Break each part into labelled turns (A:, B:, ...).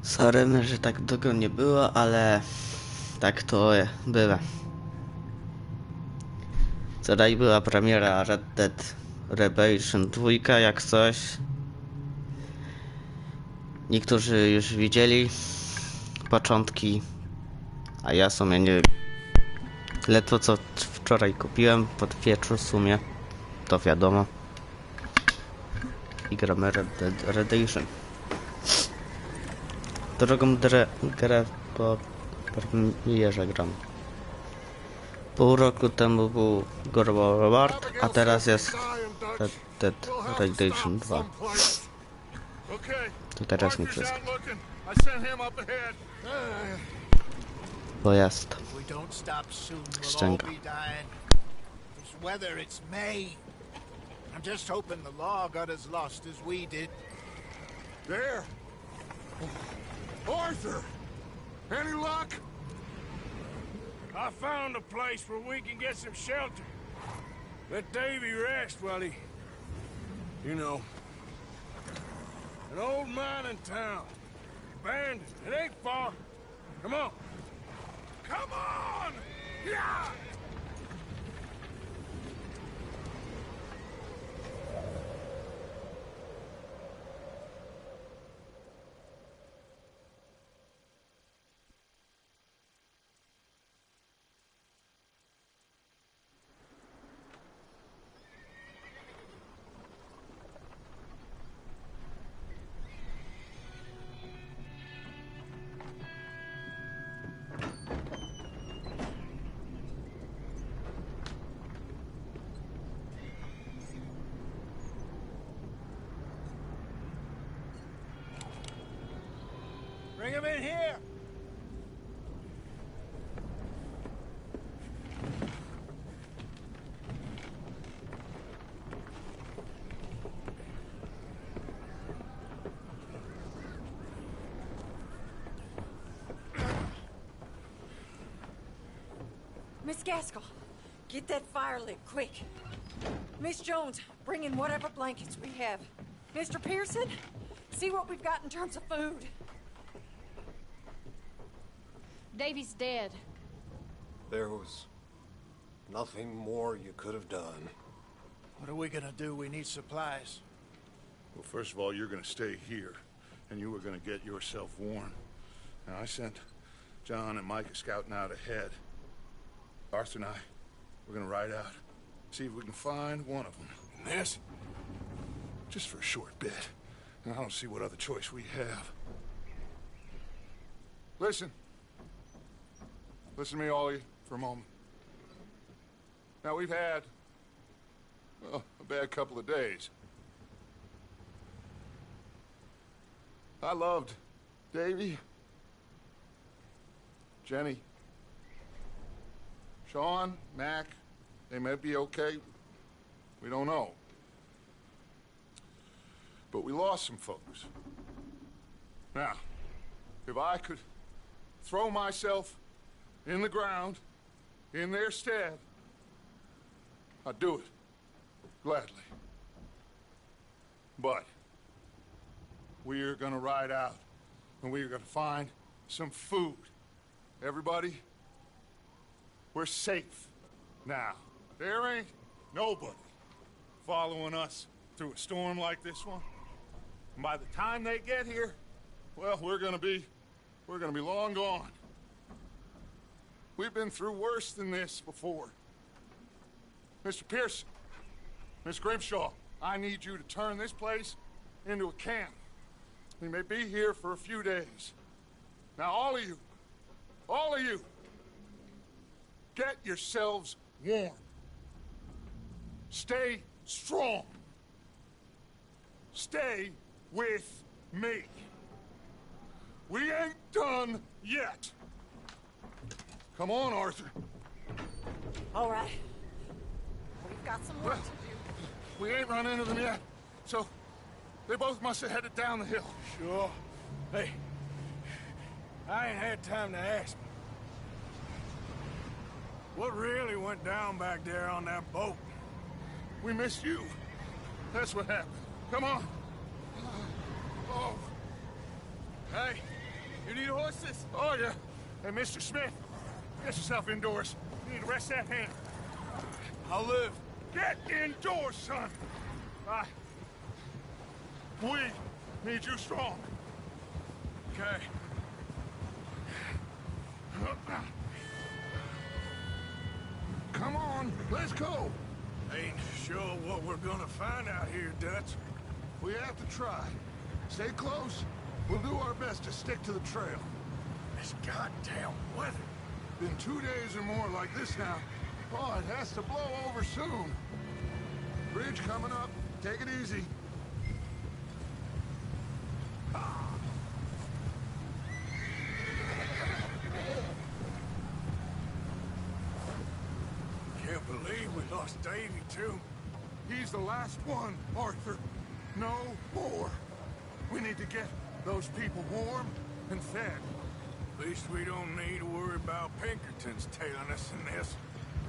A: Sorry, że tak długo nie było, ale tak to bywa. Wczoraj była premiera Red Dead Redemption 2, jak coś. Niektórzy już widzieli początki, a ja w sumie nie... Ledwo co wczoraj kupiłem, pod wieczór w sumie, to wiadomo. I gramy Red Dead Redemption. Drugą grę po premierze gram. Pół roku temu był Powrót, a teraz jest Red Dead Redemption 2. To teraz nie wszystko. Bo jest szczęka.
B: I'm just hoping the law got as lost as we did.
C: There! Arthur! Any luck?
D: I found a place where we can get some shelter. Let Davy rest while he... You know. An old mining town. Abandoned. It ain't far. Come on. Come on! Yeah! Bring him in here!
E: Miss Gaskell, get that fire lit, quick. Miss Jones, bring in whatever blankets we have. Mr. Pearson, see what we've got in terms of food.
F: Davy's dead.
G: There was nothing more you could have done.
B: What are we gonna do? We need supplies.
C: Well, first of all, you're gonna stay here, and you were gonna get yourself warm. Now, I sent John and Micah scouting out ahead. Arthur and I, we're gonna ride out, see if we can find one of them. And this? Just for a short bit. And I don't see what other choice we have. Listen. Listen to me, all of you, for a moment. Now, we've had, well, a bad couple of days. I loved Davy, Jenny, Sean, Mac. They may be okay. We don't know. But we lost some folks. Now, if I could throw myself in the ground, in their stead, I'd do it, gladly. But we're gonna ride out, and we're gonna find some food. Everybody, we're safe now. There ain't nobody following us through a storm like this one. And by the time they get here, well, we're gonna be long gone. We've been through worse than this before. Mr. Pearson, Miss Grimshaw, I need you to turn this place into a camp. We may be here for a few days. Now, all of you, get yourselves warm. Stay strong. Stay with me. We ain't done yet. Come on, Arthur.
E: All right. We've got some work to do.
C: We ain't run into them yet, so they both must have headed down the hill.
D: Sure. Hey, I ain't had time to ask. What really went down back there on that boat?
C: We missed you. That's what happened. Come on. Oh.
D: Hey,
C: You need horses? Oh, yeah. Hey, Mr. Smith, get yourself indoors. You need to rest that hand. I'll live. Get indoors, son. We need you strong. Okay. Come on, let's go.
D: Ain't sure what we're gonna find out here, Dutch.
C: We have to try. Stay close. We'll do our best to stick to the trail.
D: This goddamn weather.
C: Been 2 days or more like this now. Oh, it has to blow over soon. Bridge coming up. Take it easy.
D: Can't believe we lost Davy, too.
C: He's the last one, Arthur. No more. We need to get those people warm and fed.
D: At least we don't need to worry about Pinkertons tailing us in this.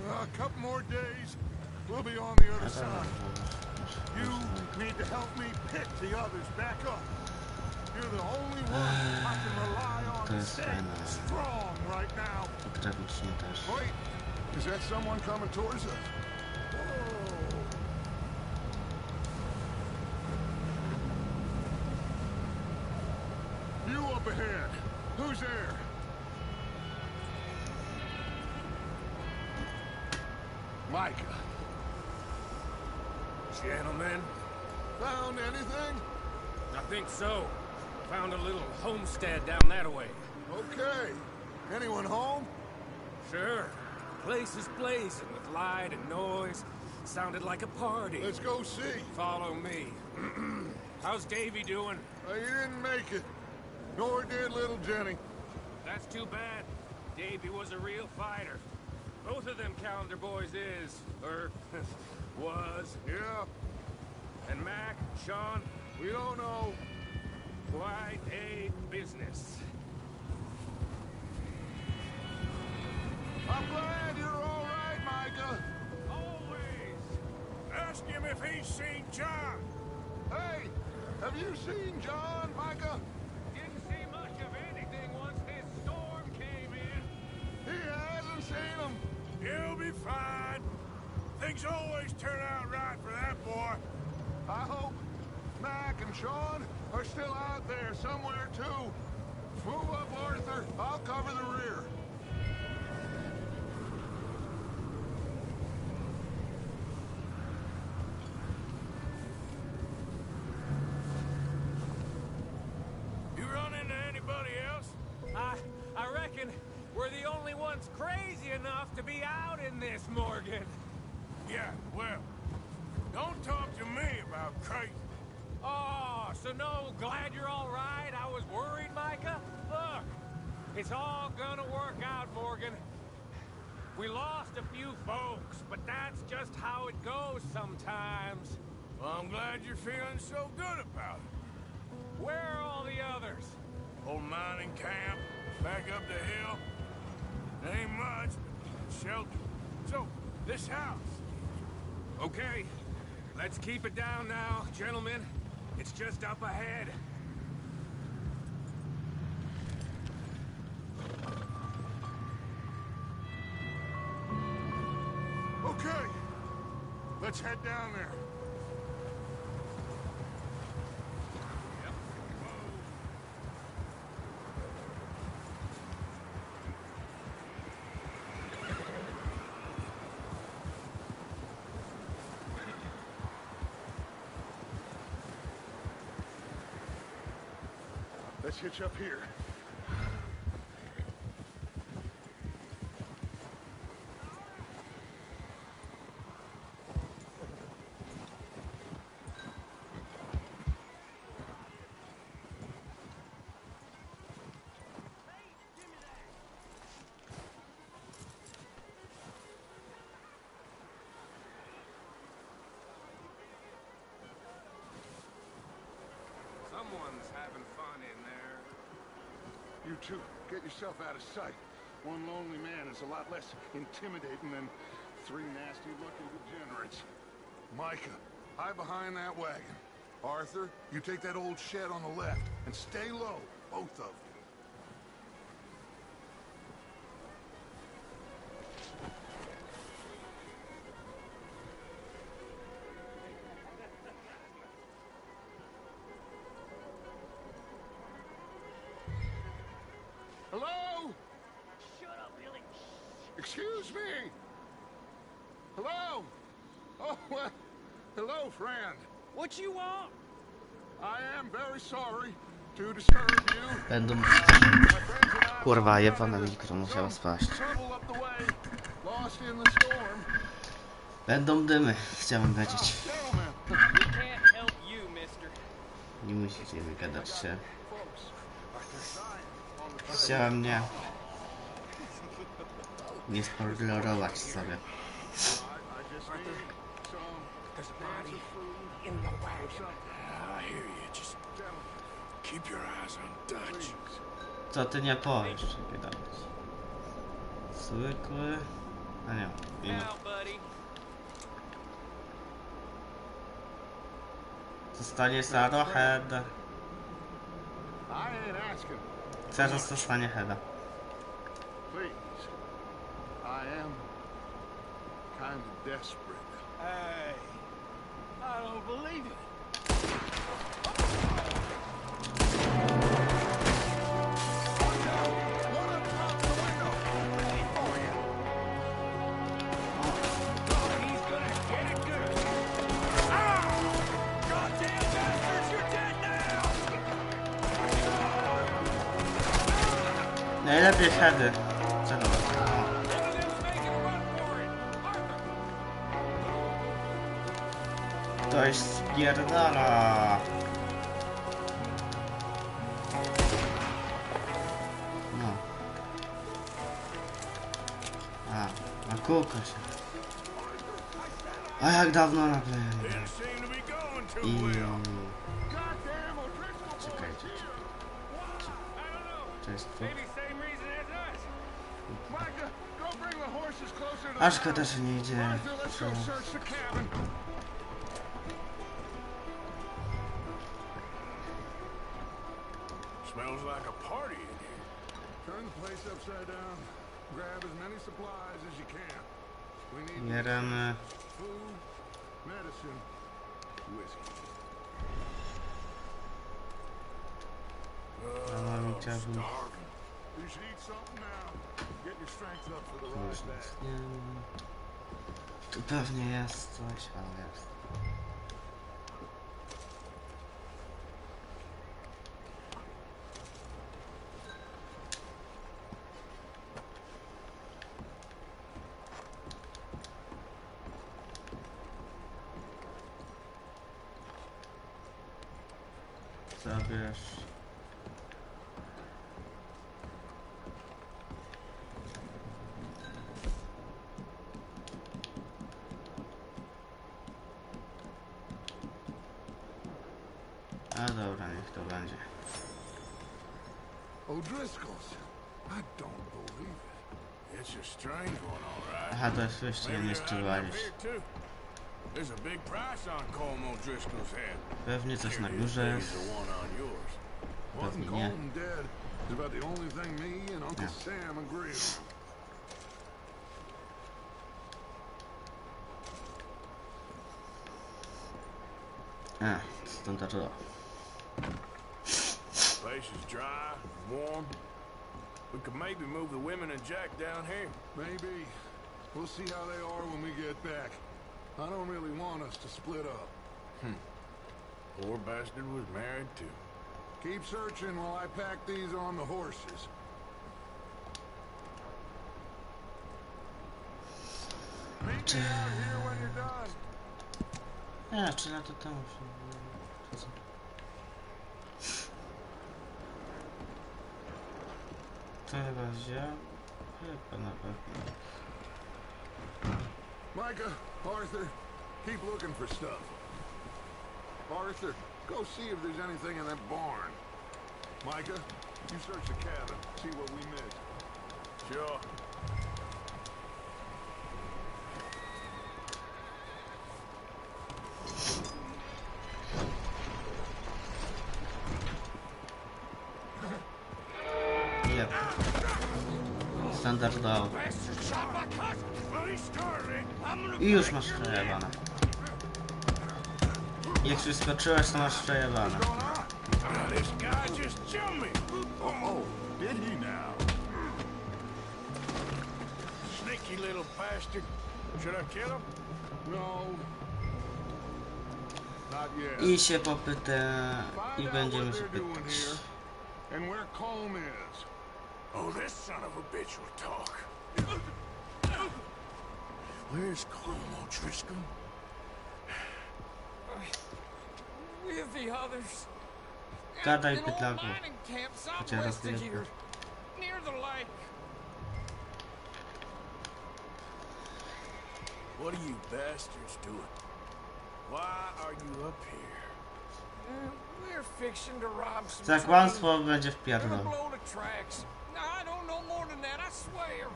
C: A couple more days, we'll be on the other side. You need to help me pick the others back up. You're the only one I can rely on to stay strong right now.
A: Pograficznie też.
C: Wait, is that someone coming towards us? Whoa. You up ahead. Who's there? Micah.
H: Gentlemen,
C: Found anything?
H: I think so. Found a little homestead down that way.
C: Okay. Anyone home?
H: Sure. Place is blazing with light and noise. Sounded like a party.
C: Let's go see.
H: Follow me. How's Davy doing?
C: He didn't make it. Nor did little Jenny.
H: That's too bad. Davy was a real fighter. Both of them calendar boys is, or was.
C: Yeah,
H: And Mac, Sean,
C: we don't know.
H: quite a business.
C: I'm glad you're all right, Micah.
D: Always. Ask him if he's seen John.
C: Hey, have you seen John, Micah?
H: Didn't see much of anything once this storm came in.
C: He hasn't seen him.
D: He'll be fine. Things always turn out right for that boy.
C: I hope Mac and Sean are still out there somewhere, too. Move up, Arthur. I'll cover the rear.
D: You run into anybody else?
H: I reckon we're the only ones crazy enough to be out in this, Morgan.
D: Yeah, well, don't talk to me about crazy.
H: Oh, so no, glad you're all right. I was worried, Micah. Look, it's all gonna work out, Morgan. We lost a few folks, but that's just how it goes sometimes.
D: Well, I'm glad you're feeling so good about it.
H: Where are all the others?
D: Old mining camp, back up the hill. Ain't much, but shelter. So, this house.
H: Okay, let's keep it down now, gentlemen. It's just up ahead.
C: Okay, let's head down there. Let's hitch up here.
H: Someone's having fun in there.
C: You two, get yourself out of sight. One lonely man is a lot less intimidating than three nasty-looking degenerates. Micah, hide behind that wagon. Arthur, you take that old shed on the left, and stay low, both of you. Hello? Shut up, Billy. Excuse me. Hello? Oh, well, hello, friend.
H: What you want?
C: I am very sorry to disturb you.
A: Będą...
C: My friends and I
A: Kurwa,
C: walked
A: jebane
C: out into
A: mikro musiało
C: some
A: spaść.
C: trouble up the way, lost in the storm.
A: Będą dymy, chciałem wiedzieć.
C: Gentlemen,
H: We can't help you, mister.
A: Nie musicie wygadać się.
C: folks,
A: Chciałem nie spoilerować sobie.
C: I just need some
H: There's a body
C: of food
H: in the
C: or
H: wagon.
C: something.
D: I hear you. Just keep your eyes on Dutch.
A: Co ty nie powiesz, żeby dawać? Zwykły... A nie, nie.
H: Now, buddy.
A: Zostanie Saro Head.
C: I ain't asking.
A: Zaraz zostanie Heada.
C: Please. I am kind of desperate.
D: Hey, I don't believe it.
H: He's gonna get it good. Ah! Goddamn bastards, you're dead now!
A: Najlepiej Heady. Celować.
H: One of them's making a run for it. Arthur!
A: Ktoś spierdala. No. A kuka się. A jak dawno nabyłem.
D: Didn't seem to be going too
A: I...
D: well.
C: Goddamn O'Driscoll boys
A: Czekajcie.
C: here.
H: I don't know.
A: To jest tu.
H: Maybe same reason as us.
C: Micah, go bring the horses closer to
A: A
C: the
A: szkoda,
C: house.
A: że nie idzie.
C: Arthur, let's go search the cabin.
D: Smells like a party in here.
C: Turn the place upside down. Grab as many supplies as you can. We need
A: Bieremy.
C: food, medicine, whiskey.
A: Mamy chciałbym...
C: You should eat something now. Get your strength up for the ride back.
A: Tu pewnie jest coś, ale jest. Zabierz. A dobra, niech to będzie.
C: O'Driscoll's. I don't believe it.
D: It's a strange one, all right.
A: Aha, to jest wyjście, nie
D: Maybe they're hiding up
A: strzelaliście.
D: here, too. There's a big price on Colm O'Driscoll's head.
A: Pewnie coś na
D: Here
A: górze
D: is
A: jest.
D: the one on yours.
C: Wanting
A: Pewnie nie.
C: Colm dead is about the only thing me and Uncle Sam agree on.
A: A, standardowo.
D: Place is dry, warm. We could maybe move the women and Jack down here.
C: Maybe. We'll see how they are when we get back. I don't really want us to split up.
D: Poor bastard was married too.
C: Keep searching while I pack these on the horses. Meet me out here when you're done.
A: Nie, 3 lata temu się... To chyba wziął? Chyba na pewno.
C: Micah, Arthur, keep looking for stuff. Arthur, go see if there's anything in that barn. Micah, you search the cabin, see what we missed.
D: Sure.
A: Jep. Standardowo. I już masz przejebane. Jak już skoczyłeś, to masz przejebane.
D: This guy just jumped me.
C: Oh, did he now?
D: bastard. Should I kill him?
C: No. Not yet.
A: I się popytę i
C: Find out
A: będziemy
C: what
A: się
C: they're doing
A: pytać.
C: here and where Colm is.
D: Oh, this son of a bitch will talk. Where's Colm O'Driscoll?
H: With the others.
A: Gadaj,
H: An old
A: bydlaku.
H: mining camp
A: Chociaż
H: southwest of
A: raz
H: here, near the lake.
D: What are you bastards doing? Why are you up here?
H: We're fixing to rob some
A: Za
H: train.
A: kłamstwo będzie
H: Gonna
A: wpierdol.
H: blow the tracks. I don't know more than that, I swear.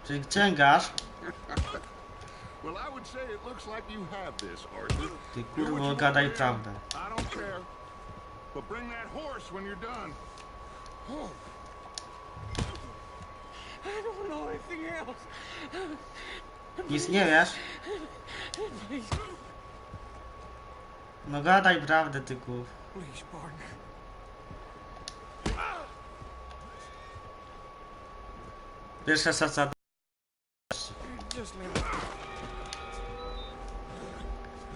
A: Czyli księgarz?
C: Well, I would say it looks like you have this, Arthur.
A: Ty
C: Do what
A: kurwo,
C: you
A: gadaj
C: want,
A: prawdę.
C: I don't care. But bring that horse when you're done. Oh.
H: I don't know anything else.
A: Nic nie wiesz? No gadaj prawdę, ty kurw.
H: Please, partner.
A: Pierwsza zasada.
H: Just leave it.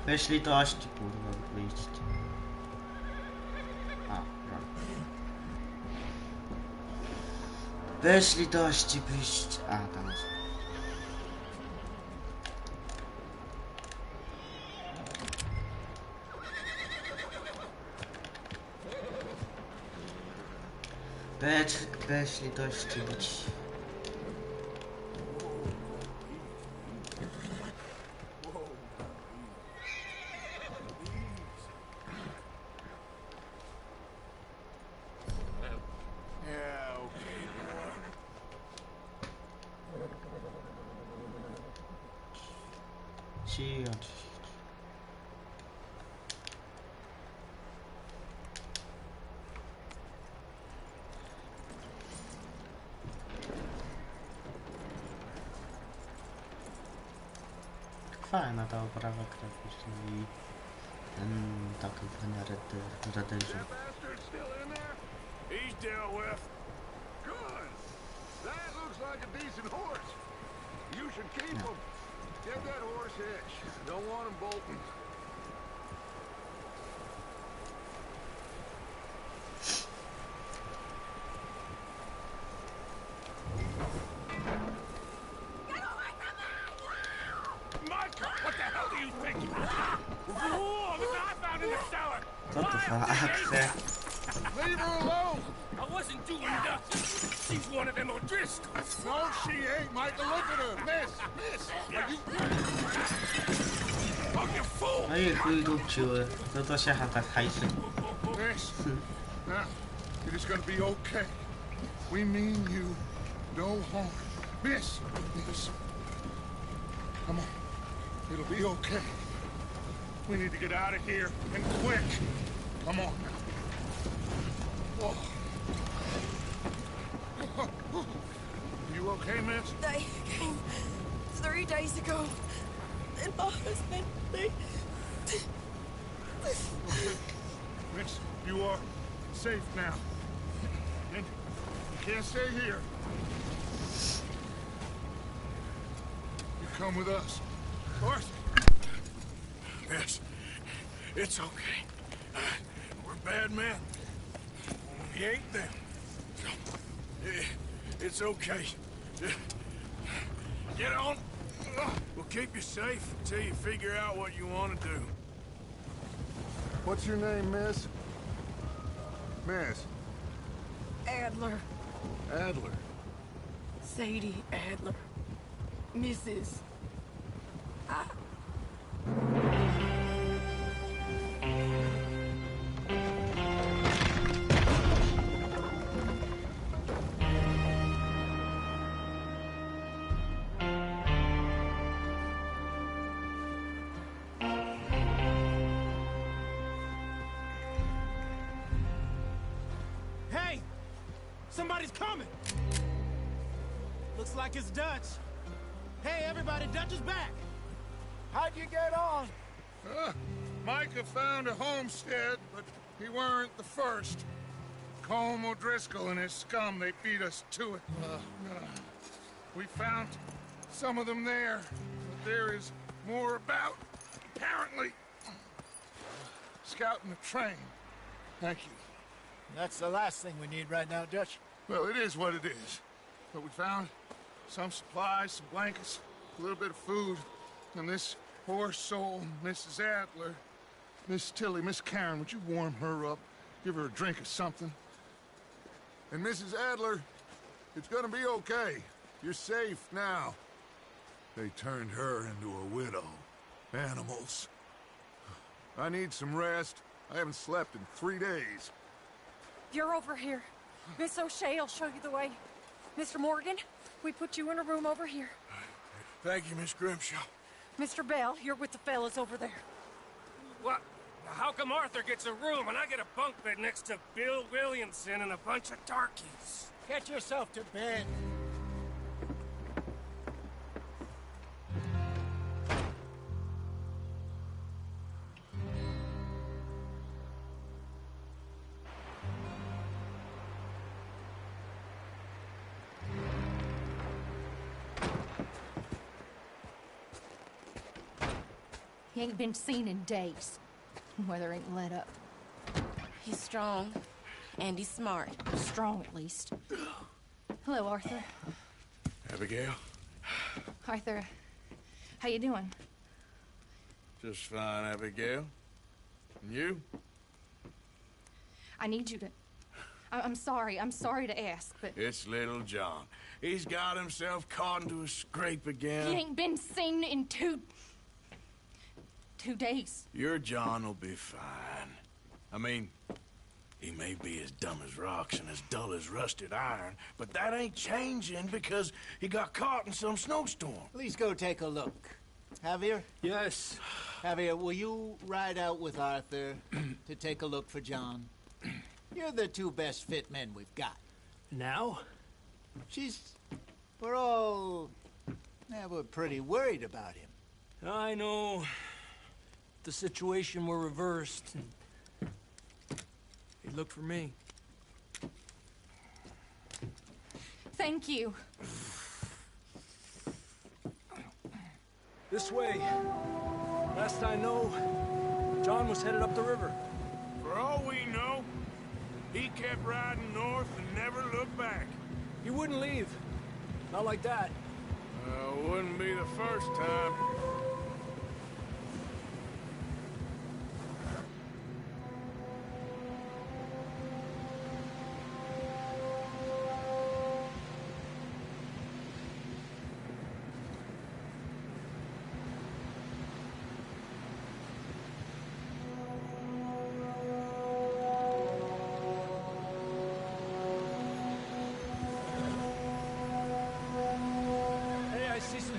A: Weź litości, kurwa, wyjść. A, dobra. Weź litości, wyjść. A, tam jest. Weź litości, wyjść.
D: Yeah, okay, boy.
A: Cicho. Fajna ta oprawa graficzna i ten taki fajny radyżu.
C: That bastard still in there?
D: He's dealt with.
C: Good. That looks like a decent horse. You should keep him. Get that horse hitched. Don't want him bolting.
D: Micah, what the hell do you think? Whoa, look what I found in the cellar.
A: Co to za akcja?
C: Leave her alone.
D: I wasn't doing nothing. She's one of them O'Driscolls.
C: No, she ain't, Michael. Look at her. Miss. Are you...
D: Oh, you fool!
A: No i chuj dupciły. No to się tak hajszy.
C: Miss. Now, it is gonna be okay. We mean you no harm. Miss. Come on. It'll be okay. We need to get out of here, and quick. Come on. Oh. You okay, miss?
E: They came 3 days ago. And my husband,
C: Miss, you are safe now. And you can't stay here. You come with us. Horse.
D: Miss, it's okay. We're bad men. We ain't them. It's okay. Get on. We'll keep you safe until you figure out what you want to do.
C: What's your name, miss? Miss.
E: Adler,
C: Adler.
E: Sadie Adler, Mrs.
I: Hey! Somebody's coming! Looks like it's Dutch. Hey, everybody, Dutch is back!
B: How'd you get on?
C: Micah found a homestead, but he weren't the first. Colm O'Driscoll and his scum, they beat us to it. We found some of them there, but there is more about, apparently. Scouting the train. Thank you.
B: That's the last thing we need right now, Dutch.
C: Well, it is what it is. But we found some supplies, some blankets, a little bit of food, and this poor soul, Mrs. Adler, Miss Tilly, Miss Karen, would you warm her up? Give her a drink or something? And Mrs. Adler, it's gonna be okay. You're safe now. They turned her into a widow. Animals. I need some rest. I haven't slept in 3 days.
E: You're over here. Miss O'Shea will show you the way. Mr. Morgan, we put you in a room over here.
D: Thank you, Miss Grimshaw.
E: Mr. Bell, you're with the fellas over there.
H: What? How come Arthur gets a room and I get a bunk bed next to Bill Williamson and a bunch of darkies?
B: Get yourself to bed.
F: He ain't been seen in days. Weather ain't let up.
J: He's strong, and he's smart.
F: Strong, at least. Hello, Arthur.
D: Abigail?
F: Arthur, how you doing?
D: Just fine, Abigail. And you?
F: I need you to... I'm sorry to ask, but...
D: It's little John. He's got himself caught into a scrape again.
F: He ain't been seen in 2 days.
D: Your John will be fine. I mean, he may be as dumb as rocks and as dull as rusted iron, but that ain't changing because he got caught in some snowstorm.
B: Please go take a look. Javier?
I: Yes.
B: Javier, will you ride out with Arthur to take a look for John? You're the 2 best fit men we've got.
I: Now?
B: We're pretty worried about him.
I: I know. The situation were reversed. He looked for me.
F: Thank you.
I: This way. Last I know, John was headed up the river.
D: For all we know, he kept riding north and never looked back.
I: He wouldn't leave. Not like that.
D: Wouldn't be the first time.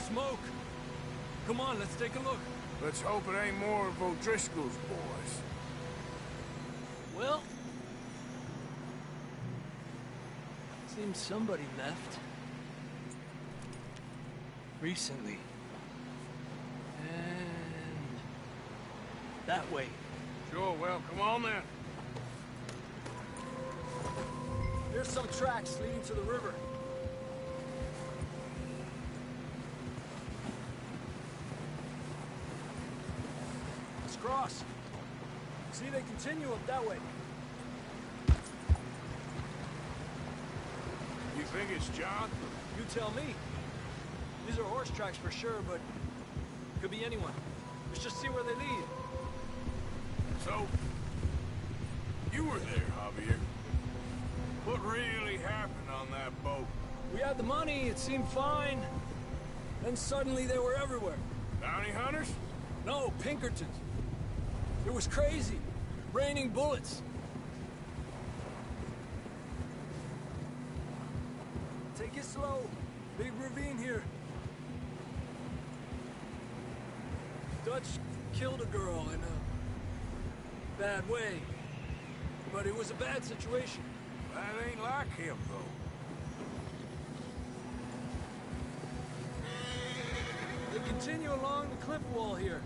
I: Smoke. Come on, let's take a look.
D: Let's hope it ain't more of O'Driscoll's boys.
I: Well, seems somebody left. Recently. And that way.
D: Sure, well, come on then.
I: There's some tracks leading to the river. Cross. See, they continue up that way.
D: You think it's John?
I: You tell me. These are horse tracks for sure, but could be anyone. Let's just see where they lead.
D: So, you were there, Javier. What really happened on that boat?
I: We had the money, it seemed fine. Then suddenly they were everywhere.
D: Bounty hunters?
I: No, Pinkertons. It was crazy. Raining bullets. Take it slow. Big ravine here. Dutch killed a girl in a bad way. But it was a bad situation.
D: That ain't like him, though.
I: They continue along the cliff wall here.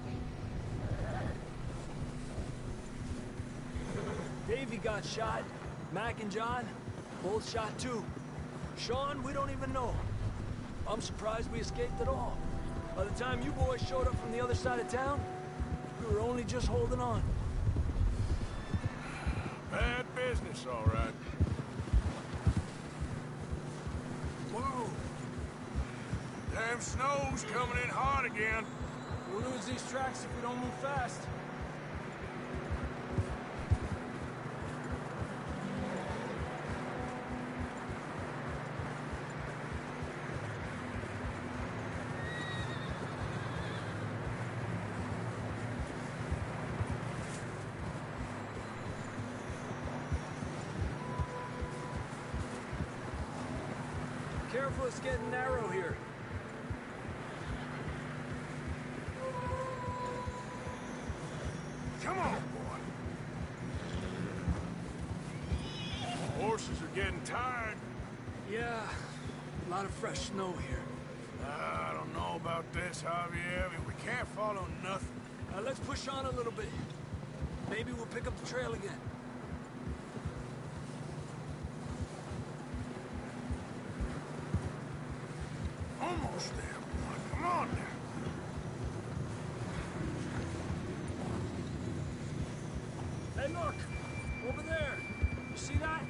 I: Davey got shot. Mac and John, both shot too. Sean, we don't even know. I'm surprised we escaped at all. By the time you boys showed up from the other side of town, we were only just holding on.
D: Bad business, all right. Whoa! Damn snow's coming in hard again.
I: We'll lose these tracks if we don't move fast. Careful, it's getting narrow here.
D: Come on, boy. Horses are getting tired.
I: Yeah, a lot of fresh snow here.
D: I don't know about this, Javier. I mean, we can't follow nothing.
I: Let's push on a little bit. Maybe we'll pick up the trail again.
D: Almost there, boy. Come on now.
I: Hey, look! Over there! You see that?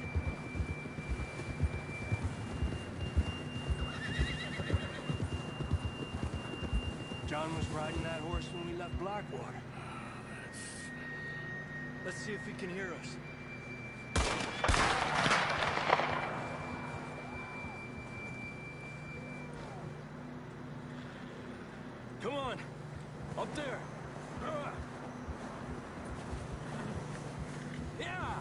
I: John was riding that horse when we left Blackwater. Let's see if he can hear us. Come on! Up there! Yeah!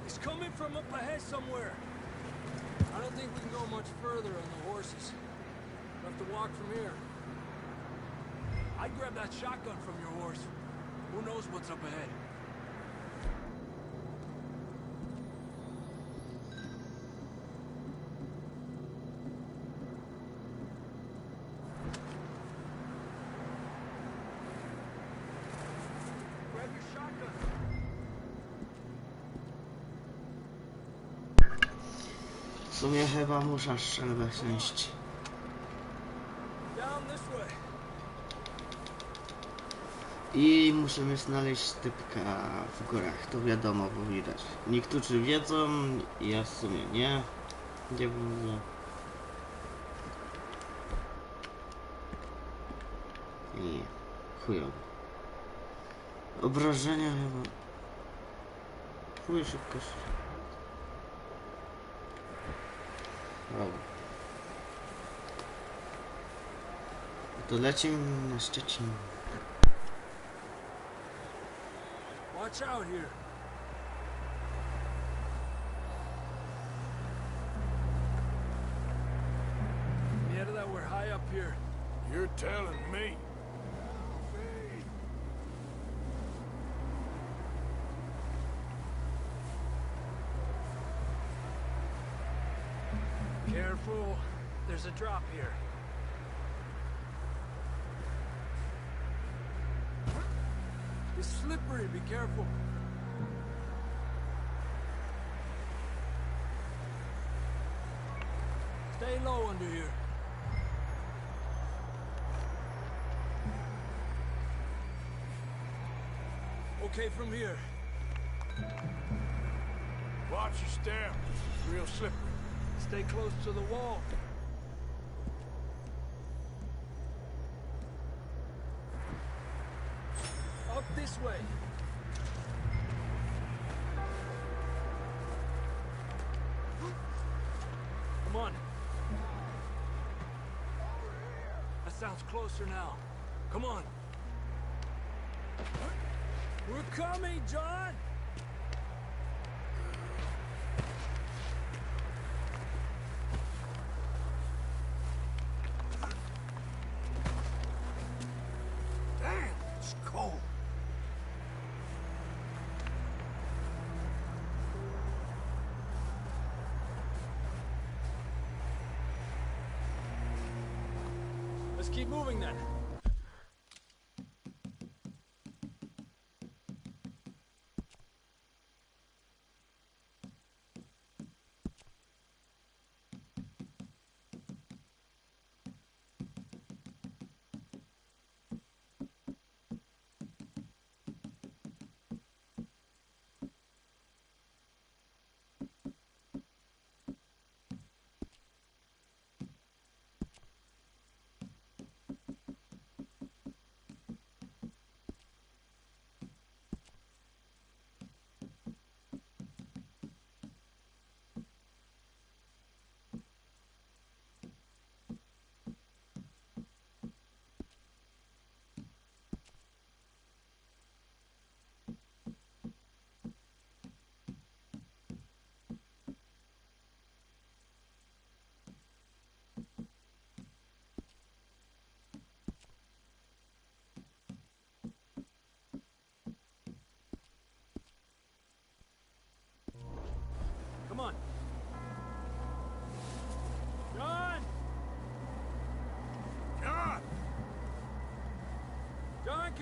I: He's coming from up ahead somewhere. I don't think we can go much further on the horses. We'll have to walk from here. I'd grab that shotgun from your horse. Who knows what's up ahead? Grab your shotgun.
A: W sumie chyba muszę strzelbę wziąć.
I: Down this way.
A: I musimy znaleźć typka w górach, to wiadomo, bo widać. Niektórzy wiedzą, ja w sumie nie. Nie mówię. Nie, chujowo. Obrażenia chyba. Chuj szybkość. Dobra. To lecimy na Szczecin.
I: Watch out here. Yeah, that we're high up here.
D: You're telling me.
I: Careful. There's a drop here. It's slippery. Be careful. Stay low under here. Okay, from here.
D: Watch your step. It's real slippery.
I: Stay close to the wall. Up this way. Come on. That sounds closer now. Come on. We're coming, John!
D: Damn, it's cold.
I: Let's keep moving then.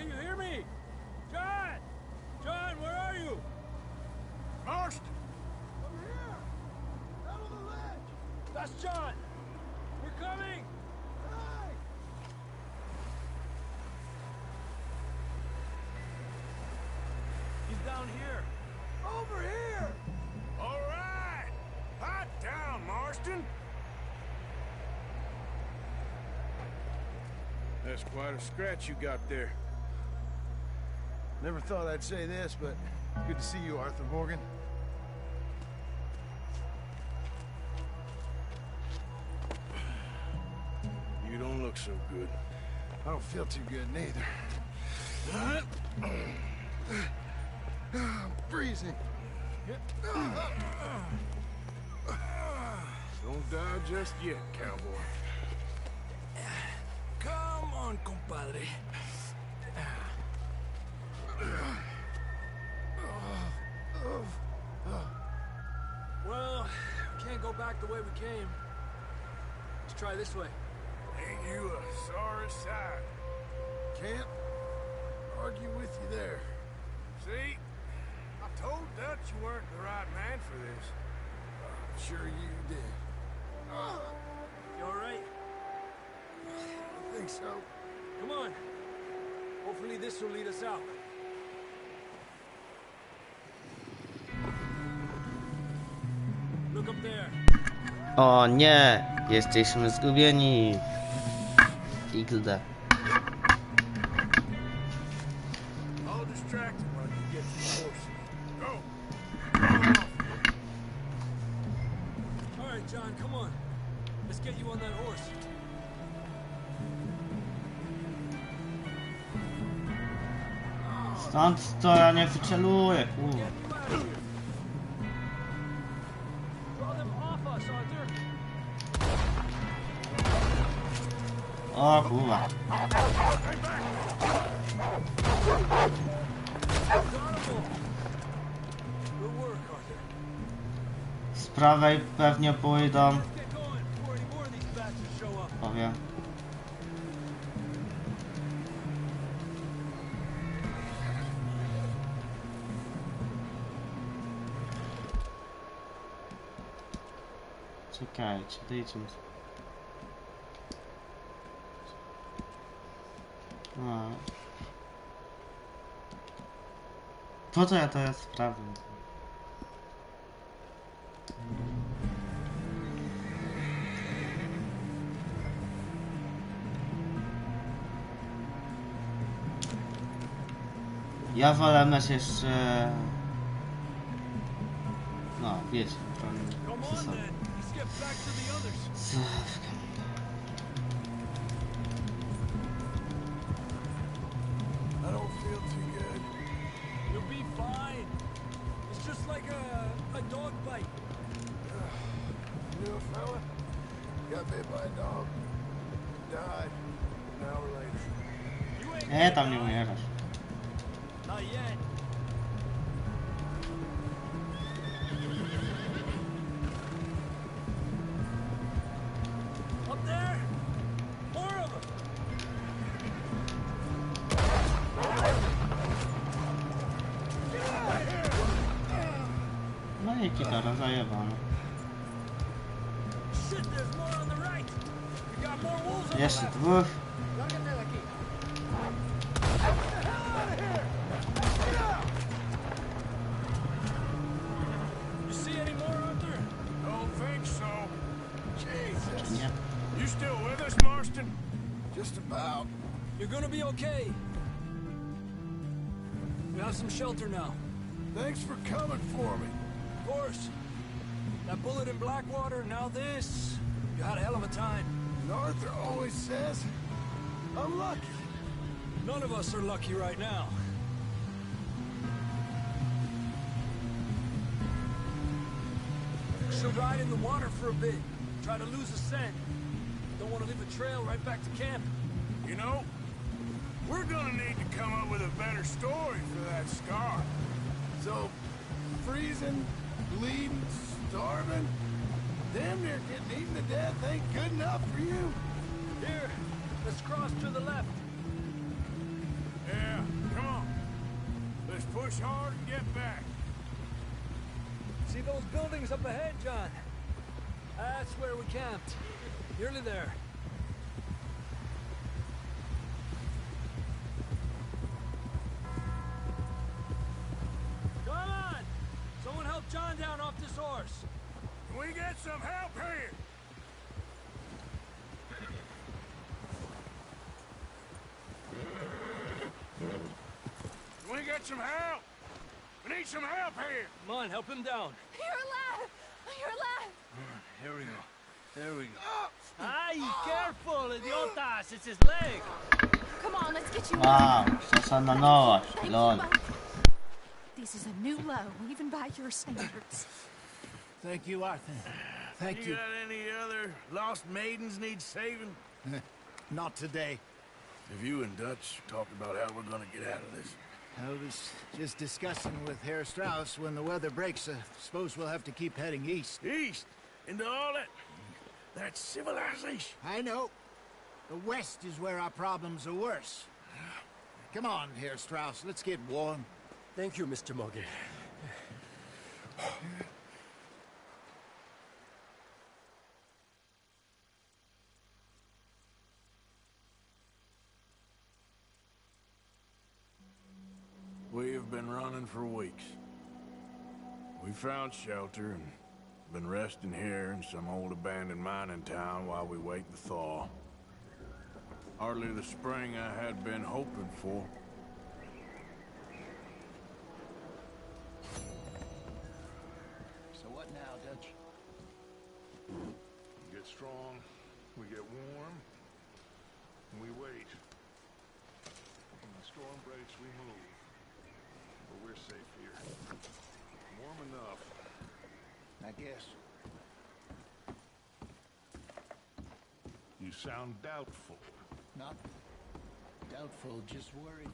I: can you hear me? John! John, where are you?
C: Marston!
I: Over here! Out on the ledge! That's John! We're coming! Hey! He's down here! Over here!
D: All right! Hot down, Marston! That's quite a scratch you got there.
K: Never thought I'd say this, but good to see you, Arthur Morgan.
D: You don't look so good.
K: I don't feel too good neither. I'm freezing.
D: Don't die just yet, cowboy.
I: Come on, compadre. Well, we can't go back the way we came. Let's try this way.
D: Ain't you a sorry sight?
K: Can't argue with you there.
D: See? I told Dutch you weren't the right man for this.
K: Sure you did.
I: You all right?
K: I think so.
I: Come on. Hopefully this will lead us out. Look up there.
A: O nie! Jesteśmy zgubieni! XD.
D: I'll distract him while you get to the horses. Go!
I: All right, John, come on. Let's get you on that horse.
A: Stąd to ja nie wyceluję, kurwa.
I: Get him out of here. Draw them off us, Arthur.
A: O kurwa.
I: Good work, Arthur.
A: Z prawej pewnie pójdą.
I: Let's get going before any more of these bastards show up.
A: Powiem. Czekajcie, dojdźmy. No. Po co ja to jest sprawdzę? Ja wolę mieć jeszcze... No, wiecie,
I: Come on, then. Let's get back to the others.
K: I don't feel too good.
I: You'll be fine. It's just like a dog bite.
K: Knew a fella? Got bit by a dog. Died an hour later.
I: You ain't
A: tam nie umierasz.
I: Not yet. Up there? More of them.
A: No i gitara zajebana.
I: Shit, there's more on the right. We got more wolves on the
A: Jeszcze
I: left.
A: dwóch.
I: You see any more, Arthur?
D: Don't think so.
K: Jesus.
A: Nie.
D: You still with us, Marston?
K: Just about.
I: You're gonna be okay. We have some shelter now.
K: Thanks for coming for me.
I: Of course. That bullet in Blackwater, now this. You had a hell of a time.
K: And Arthur always says, I'm lucky.
I: None of us are lucky right now. Should ride in the water for a bit. Try to lose the scent. Don't want to leave a trail right back to camp.
D: You know, we're gonna need to come up with a better story for that scar.
K: So, freezing, bleeding, starving, damn near getting eaten to death ain't good enough for you.
I: Here, let's cross to the left.
D: Yeah, come on. Let's push hard and get back.
I: See those buildings up ahead, John? That's where we camped. Nearly there. Come on! Someone help John down off this horse.
D: Can we get some help here? Can we get some help? We need some help here.
I: Come on, help him down.
E: You're alive! You're alive!
I: Here we go. There we go. Ay, careful, idiotas! It's his leg.
E: Come on, let's get you
A: Wow, sasana nowa, lol.
F: This is a new low, even by your standards.
B: Thank you, Arthur. Thank you.
D: You got any other lost maidens need saving?
B: Not today.
D: Have you and Dutch talked about how we're gonna get out of this?
B: I was just discussing with Herr Strauss when the weather breaks. I suppose we'll have to keep heading east.
D: East? Into all that civilization?
B: I know. The west is where our problems are worse. Come on, Herr Strauss, let's get warm.
I: Thank you, Mr. Morgan.
D: We have been running for weeks. We found shelter and been resting here in some old abandoned mining town while we wait the thaw. Hardly the spring I had been hoping for.
B: So what now, Dutch?
C: We get strong, we get warm, and we wait. When the storm breaks, we move. But we're safe here. Warm enough.
B: I guess.
C: You sound doubtful.
B: Not doubtful, just worried.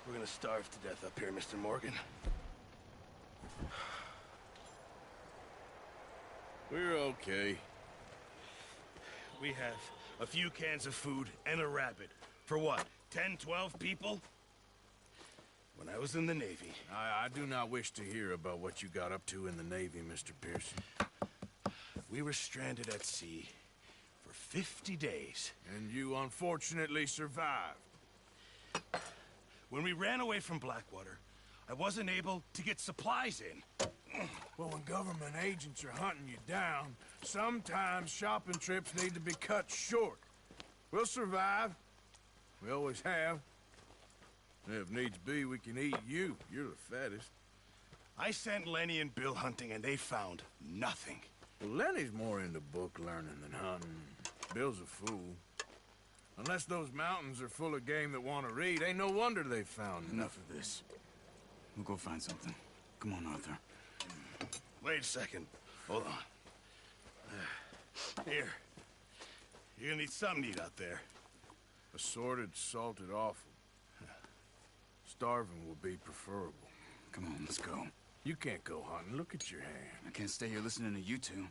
I: We're gonna starve to death up here, Mr. Morgan.
D: We're okay.
L: We have a few cans of food and a rabbit. For what, 10, 12 people? When I was in the Navy...
D: I do not wish to hear about what you got up to in the Navy, Mr. Pearson.
L: We were stranded at sea for 50 days.
D: And you unfortunately survived.
L: When we ran away from Blackwater, I wasn't able to get supplies in.
D: Well, when government agents are hunting you down, sometimes shopping trips need to be cut short. We'll survive. We always have. If needs be, we can eat you. You're the fattest.
L: I sent Lenny and Bill hunting, and they found nothing.
D: Well, Lenny's more into book learning than hunting. Bill's a fool. Unless those mountains are full of game that want to read, ain't no wonder they found
L: Enough of this. We'll go find something. Come on, Arthur. Wait a second. Hold on. Here. You're gonna need something to eat out there.
D: Assorted, salted offal. Starving will be preferable.
L: Come on, let's go.
D: You can't go hunting. Look at your hand.
L: I can't stay here listening to you two.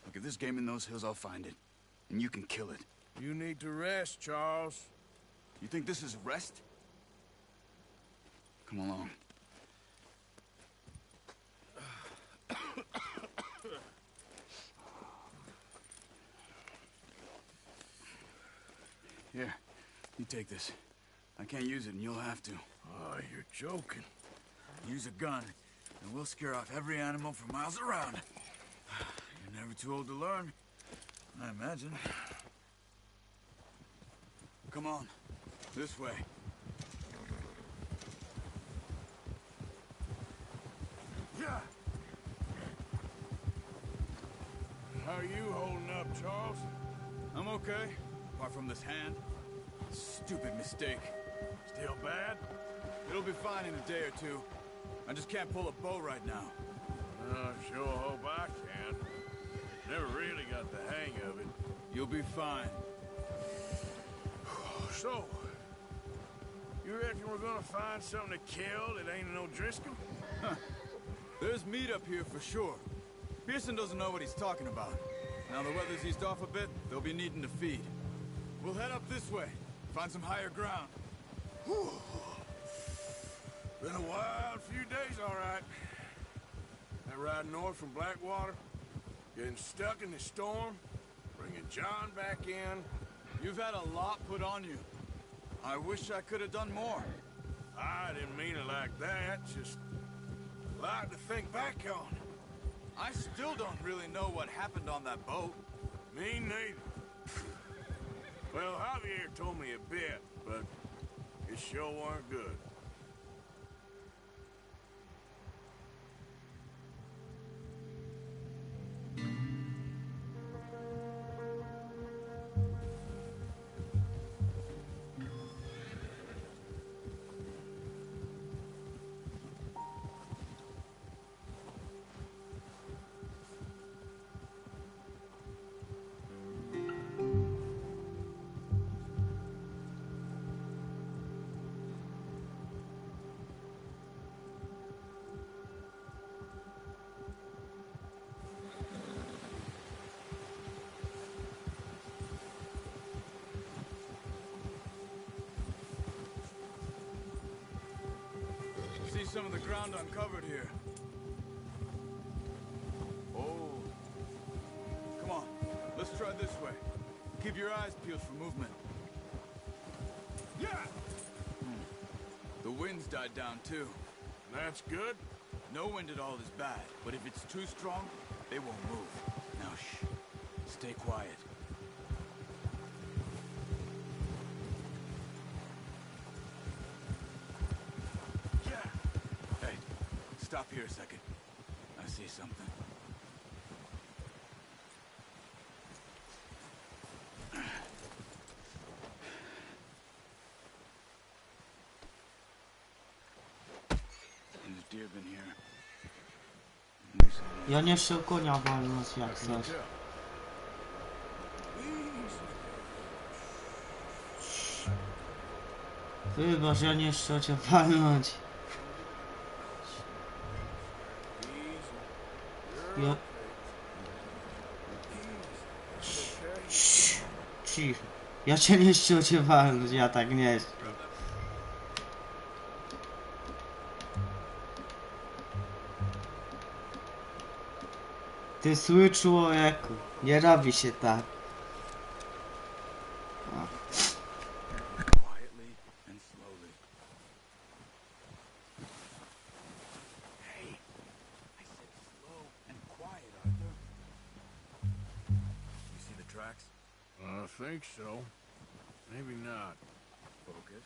L: Look, if there's game in those hills, I'll find it. And you can kill it.
D: You need to rest, Charles.
L: You think this is rest? Come along. Here, you take this. I can't use it, and you'll have to.
D: Oh, you're joking.
L: Use a gun, and we'll scare off every animal for miles around. You're never too old to learn, I imagine. Come on, this way.
K: How are you holding up, Charles?
M: I'm okay, apart from this hand. Stupid mistake.
K: Still bad?
M: It'll be fine in a day or two. I just can't pull a bow right now.
K: I sure hope I can. Never really got the hang of it.
M: You'll be fine.
K: So, you reckon we're gonna find something to kill that ain't no Driscoll?
M: Huh. There's meat up here for sure. Pearson doesn't know what he's talking about. Now the weather's eased off a bit, they'll be needing to feed. We'll head up this way, find some higher ground.
K: Whew. Been a wild few days, all right. That ride north from Blackwater, getting stuck in the storm, bringing John back in.
M: You've had a lot put on you. I wish I could have done more.
K: I didn't mean it like that, just a lot to think back on.
M: I still don't really know what happened on that boat.
K: Me neither. Well, Javier told me a bit, but it sure weren't good.
M: See some of the ground uncovered here. Oh. Come on, let's try this way. Keep your eyes peeled for movement.
K: Yeah!
M: The wind's died down too.
K: That's good.
M: No wind at all is bad, but if it's too strong, they won't move. Now shh. Stay quiet. Stop here a second. I see something. There's deer been here.
A: Ja nie chcę konia walnąć jak coś. Wybacz, ja nie chcę cię walnąć. Ja... Cicho. Ja cię nie chcę cię walnąć, ja tak nie chcę. Ty zły człowieku, nie robi się tak.
K: I think so. Maybe not.
M: Focus.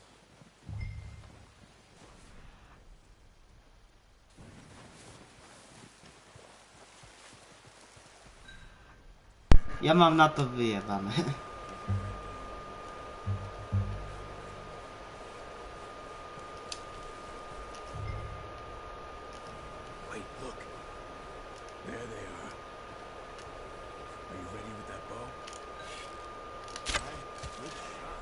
A: Ja mam na to wyjebane.
M: Wait, look. There they are. Are you ready with that bow? Good shot.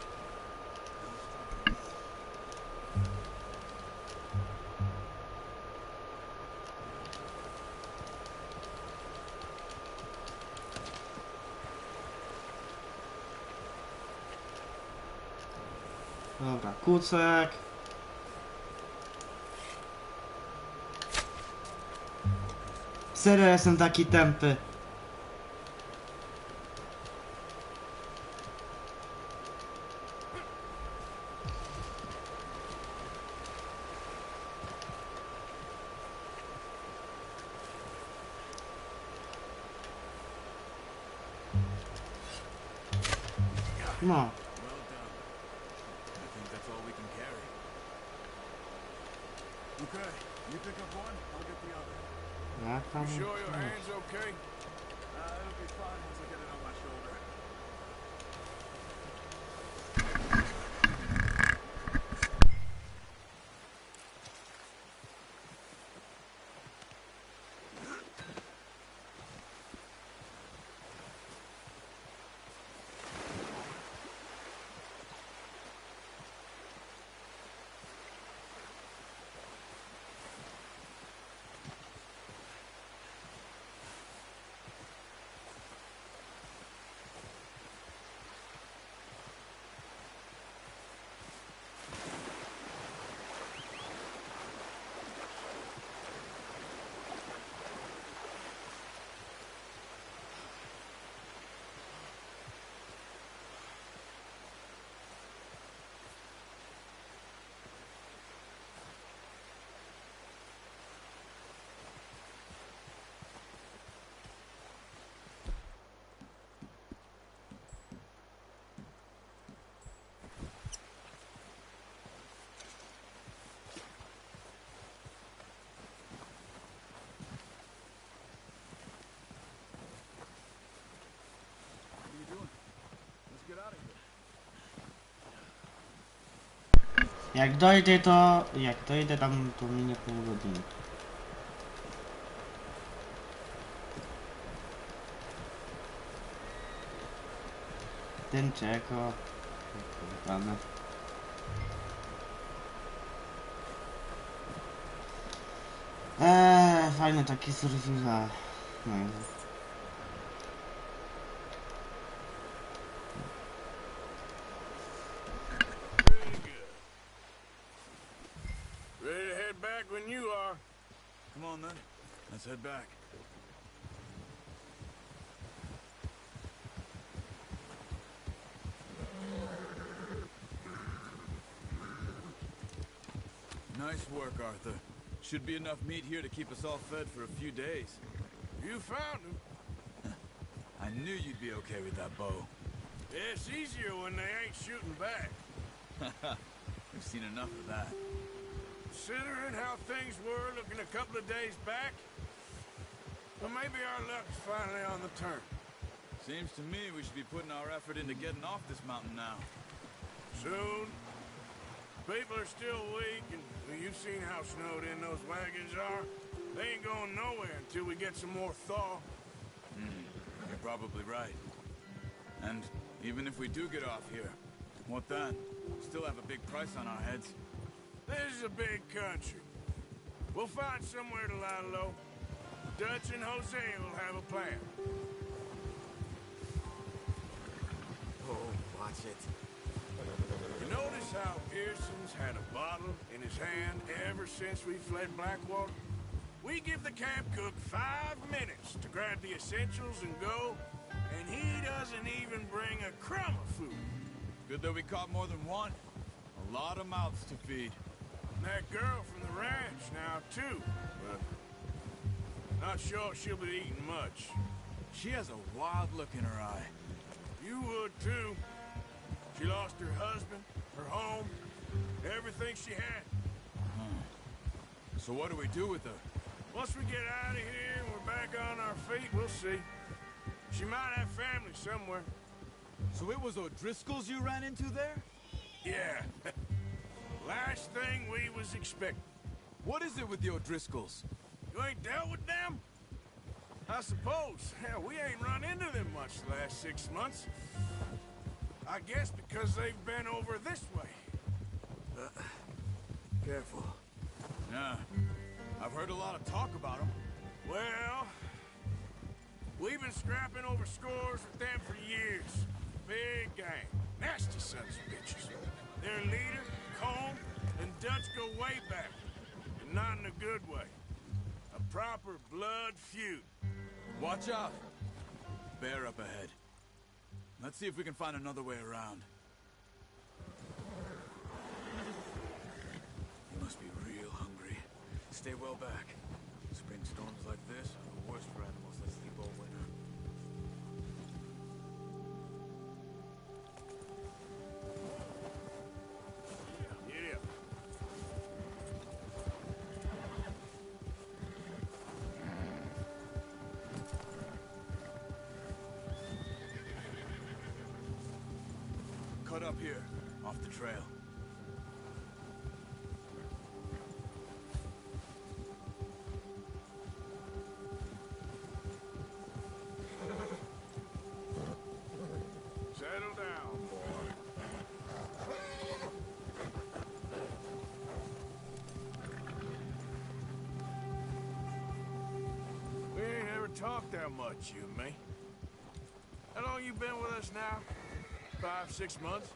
A: Dobra, kucek. Serio jestem taki tępy. No.
M: Okay, you pick up one, I'll get the other.
A: Jak tam?
K: You sure your hand's okay?
M: It'll be fine once I get it on my shoulder.
A: Jak dojdę to... Jak dojdę tam, to minie pół godziny. Ten czego... Wygląda. Fajny taki survival. No.
K: Ready to head back when you are.
M: Come on then. Let's head back. Nice work, Arthur. Should be enough meat here to keep us all fed for a few days.
K: You found him.
M: I knew you'd be okay with that bow.
K: Yeah, it's easier when they ain't shooting back.
M: We've seen enough of that.
K: Considering how things were looking a couple of days back, well, maybe our luck's finally on the turn.
M: Seems to me we should be putting our effort into getting off this mountain now.
K: Soon. People are still weak, and well, you've seen how snowed in those wagons are. They ain't going nowhere until we get some more thaw.
M: You're probably right. And even if we do get off here, what then? Still have a big price on our heads.
K: This is a big country. We'll find somewhere to lie low. Dutch and Jose will have a plan.
B: Oh, watch it.
K: You notice how Pearson's had a bottle in his hand ever since we fled Blackwater? We give the camp cook 5 minutes to grab the essentials and go, and he doesn't even bring a crumb of food.
M: Good that we caught more than one. A lot of mouths to feed.
K: And that girl from the ranch now, too. But not sure she'll be eating much.
M: She has a wild look in her eye.
K: You would, too. She lost her husband, her home, everything she had.
M: So what do we do with her?
K: Once we get out of here and we're back on our feet, we'll see. She might have family somewhere.
M: So it was O'Driscoll's you ran into there?
K: Yeah. Last thing we was expecting.
M: What is it with the O'Driscolls?
K: You ain't dealt with them? I suppose. Hell, we ain't run into them much the last 6 months. I guess because they've been over this way.
B: Careful.
M: Yeah. I've heard a lot of talk about them.
K: Well, we've been scrapping over scores with them for years. Big gang. Nasty sons of bitches. Their leader, Combe, and Dutch go way back. And not in a good way. A proper blood feud.
M: Watch out. Bear up ahead. Let's see if we can find another way around. You must be real hungry. Stay well back. Spring storms like this are the worst for animals that sleep all winter.
K: Yeah.
M: cut up here, off the trail.
K: Settle down, boy. We ain't ever talked that much, you and me. How long you been with us now? 5, 6 months?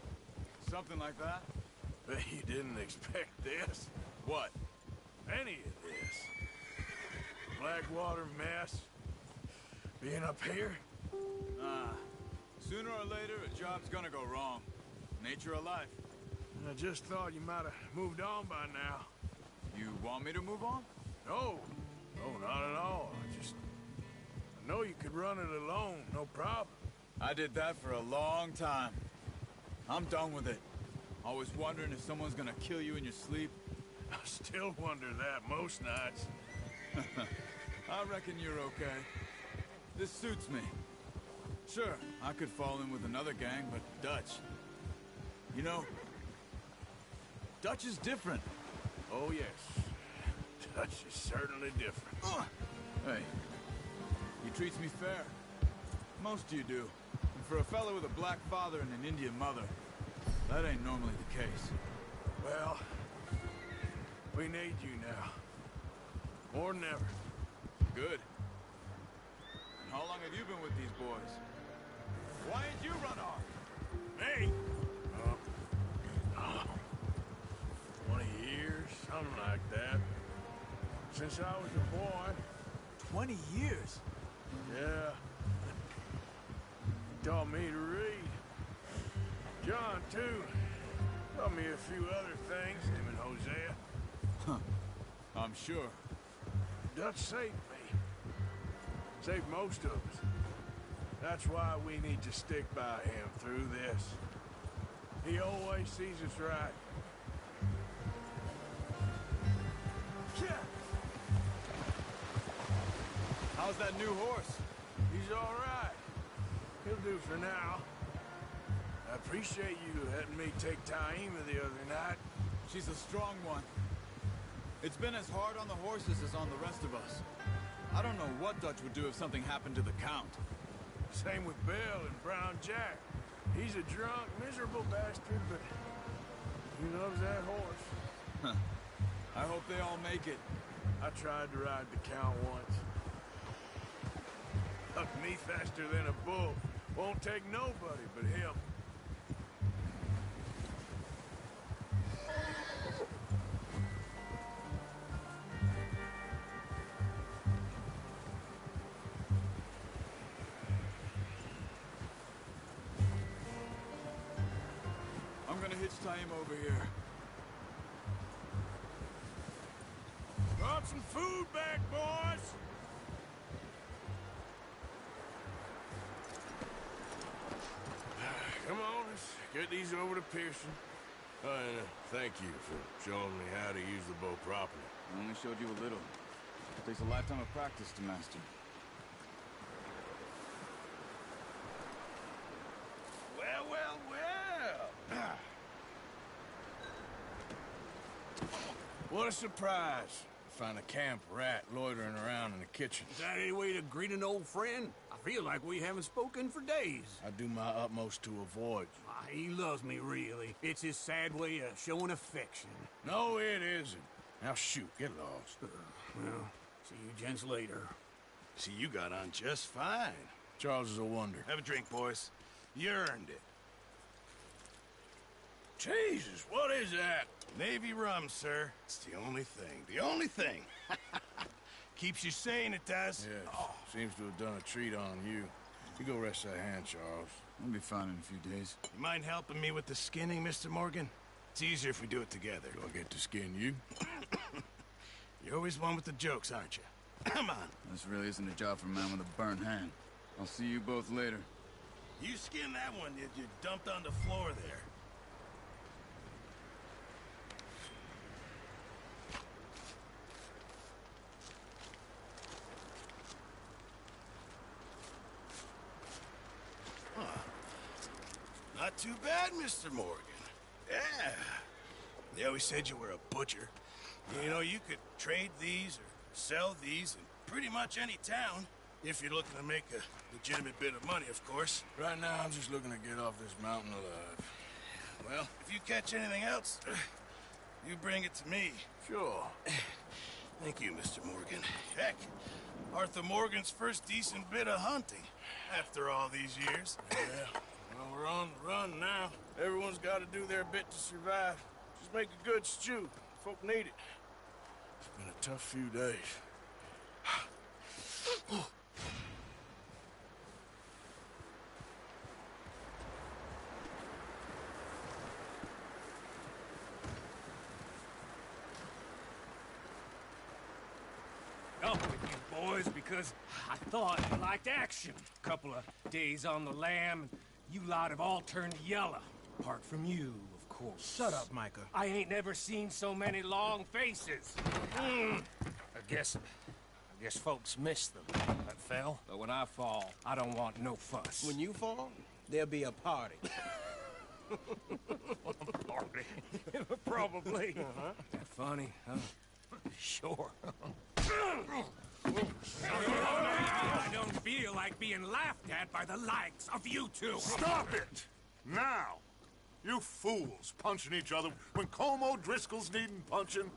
M: Something like that?
K: Bet you didn't expect this.
M: What?
K: Any of this. Blackwater mess. Being up here?
M: Sooner or later, a job's gonna go wrong. Nature of life.
K: I just thought you might have moved on by now.
M: You want me to move on?
K: No. No, not at all. I know you could run it alone, no problem.
M: I did that for a long time. I'm done with it. Always wondering if someone's gonna kill you in your sleep.
K: I still wonder that most nights.
M: I reckon you're okay. This suits me. Sure, I could fall in with another gang, but Dutch... You know, Dutch is different.
K: Oh, yes. Dutch is certainly different.
M: Hey, he treats me fair. Most of you do. And for a fellow with a black father and an Indian mother, that ain't normally the case.
K: Well, we need you now. More than ever.
M: Good. And how long have you been with these boys? Why ain't you run off?
K: Me? 20 years, something like that. Since I was a boy.
M: 20 years?
K: Yeah. He taught me to read. John, too. Taught me a few other things, him and Hosea.
M: Huh. I'm sure.
K: Dutch saved me. Saved most of us. That's why we need to stick by him through this. He always sees us right. Yeah.
M: How's that new horse?
K: He's all right. He'll do for now. I appreciate you letting me take Taima the other night.
M: She's a strong one. It's been as hard on the horses as on the rest of us. I don't know what Dutch would do if something happened to the Count.
K: Same with Bill and Brown Jack. He's a drunk, miserable bastard, but he loves that horse.
M: Huh. I hope they all make it.
K: I tried to ride the Count once. Hucked me faster than a bull. Won't take nobody but him.
M: I'm gonna hitch Taima over here.
K: Brought some food back, boys! Come on, let's get these over to Pearson. Oh, and thank you for showing me how to use the bow properly.
M: I only showed you a little. It takes a lifetime of practice to master.
K: Well, well, well! What a surprise. Find a camp rat loitering around in the kitchen.
N: Is that any way to greet an old friend? I feel like we haven't spoken for days.
K: I do my utmost to avoid you.
N: He loves me, really. It's his sad way of showing affection.
K: No, it isn't. Now shoot, get lost.
N: Well, see you gents later.
L: See, you got on just fine.
K: Charles is a wonder.
L: Have a drink, boys. You earned it.
K: Jesus, what is that?
L: Navy rum, sir. It's the only thing. The only thing. Keeps you sane, it does.
K: Yes. Seems to have done a treat on you. You go rest that hand, Charles.
M: I'll be fine in a few days.
L: You mind helping me with the skinning, Mr. Morgan? It's easier if we do it together.
K: Do I get to skin you?
L: You're always one with the jokes, aren't you? Come on.
M: This really isn't a job for a man with a burnt hand. I'll see you both later.
L: You skin that one you dumped on the floor there. Not too bad, Mr. Morgan. Yeah. They always said you were a butcher. You know, you could trade these or sell these in pretty much any town. If you're looking to make a legitimate bit of money, of course.
D: Right now, I'm just looking to get off this mountain alive.
L: Well, if you catch anything else, you bring it to me.
D: Sure.
L: Thank you, Mr. Morgan. Heck, Arthur Morgan's first decent bit of hunting after all these years.
D: Yeah. Well, we're on the run now. Everyone's got to do their bit to survive. Just make a good stew. Folk need it. It's been a tough few days.
H: Up with you boys because I thought you liked action. Couple of days on the lam, and you lot have all turned yellow. Apart from you, of course.
D: Shut up, Micah.
H: I ain't never seen so many long faces. I guess folks miss them. That fell. But when I fall, I don't want no fuss.
N: When you fall, there'll be a party.
H: Party? Probably. That funny, huh? Sure. I don't feel like being laughed at by the likes of you two.
C: Stop it! Now! You fools punching each other when Colm O'Driscoll's needing punching.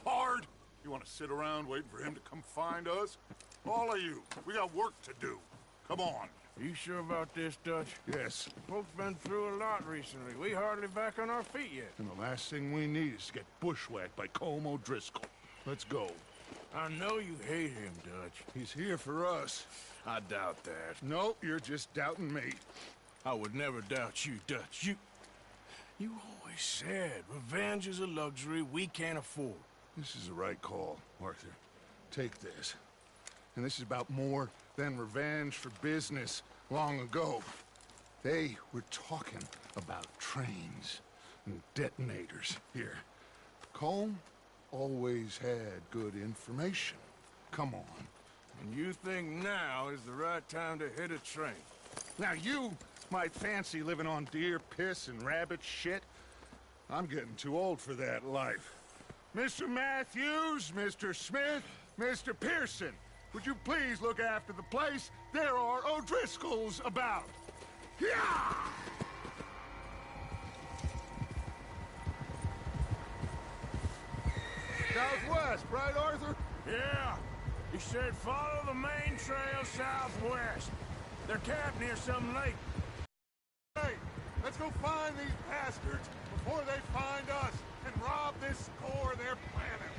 C: Hard! You want to sit around waiting for him to come find us? All of you, we got work to do. Come on.
D: You sure about this, Dutch?
C: Yes.
D: Folks been through a lot recently. We hardly back on our feet yet.
C: And the last thing we need is to get bushwhacked by Colm O'Driscoll. Let's go.
D: I know you hate him, Dutch.
C: He's here for us.
D: I doubt that.
C: No, you're just doubting me.
D: I would never doubt you, Dutch. You always said revenge is a luxury we can't afford.
C: This is the right call, Arthur. Take this. And this is about more than revenge for business long ago. They were talking about trains and detonators here. Colm always had good information. Come on.
D: And you think now is the right time to hit a train?
C: Now you might fancy living on deer piss and rabbit shit. I'm getting too old for that life. Mr. Matthews, Mr. Smith, Mr. Pearson, would you please look after the place? There are O'Driscolls about. Yeah! Southwest, right, Arthur?
D: Yeah. He said follow the main trail southwest. They're camped near some lake.
C: Hey, let's go find these bastards before they find us and rob this core they're planning.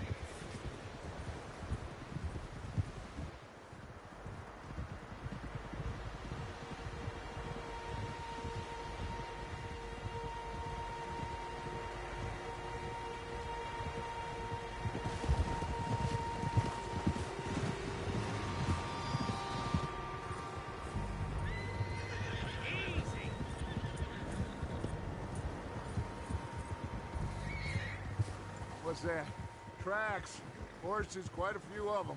C: What's that? Tracks. Horses, quite a few of them.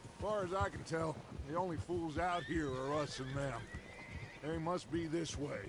C: As far as I can tell, the only fools out here are us and them. They must be this way.